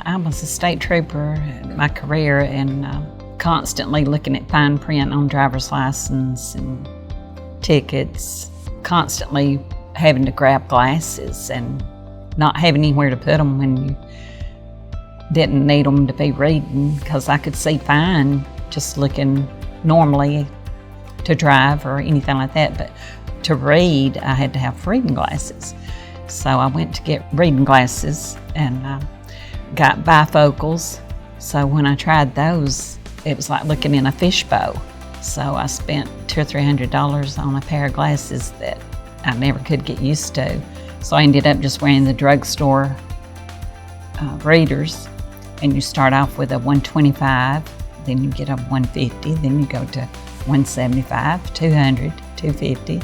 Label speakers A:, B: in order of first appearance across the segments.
A: I was a state trooper in my career and constantly looking at fine print on driver's license and tickets, constantly having to grab glasses and not having anywhere to put them when you didn't need them to be reading, because I could see fine just looking normally to drive or anything like that, but to read I had to have reading glasses. So I went to get reading glasses and got bifocals. So when I tried those, it was like looking in a fishbowl. So I spent $200 or $300 on a pair of glasses that I never could get used to. So I ended up just wearing the drugstore readers, and you start off with a 125, then you get a 150, then you go to 175, 200, 250.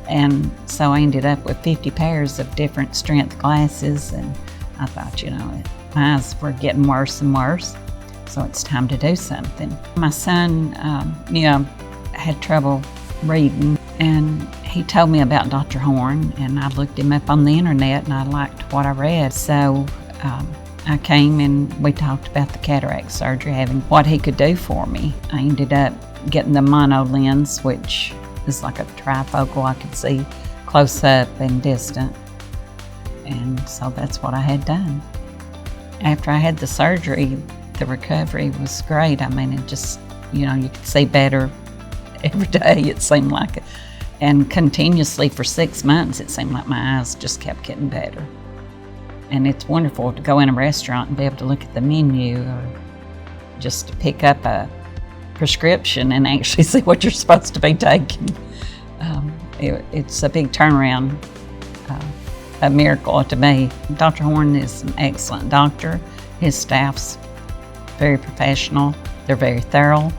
A: And so I ended up with 50 pairs of different strength glasses, and I thought, my eyes were getting worse and worse, so it's time to do something. My son knew I had trouble reading, and he told me about Dr. Horn, and I looked him up on the internet, and I liked what I read. So I came and we talked about the cataract surgery, having what he could do for me. I ended up getting the mono lens, which is like a trifocal. I could see close up and distant. And so that's what I had done. After I had the surgery, the recovery was great. I mean, it just, you could see better every day, it seemed like. And continuously for 6 months, it seemed like my eyes just kept getting better. And it's wonderful to go in a restaurant and be able to look at the menu, or just to pick up a prescription and actually see what you're supposed to be taking. It's a big turnaround, a miracle to me. Dr. Horn is an excellent doctor. His staff's very professional. They're very thorough.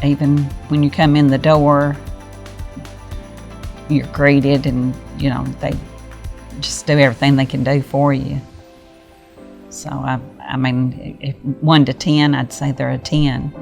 A: Even when you come in the door, you're greeted, and they just do everything they can do for you. So I mean, if 1 to 10, I'd say they're a 10.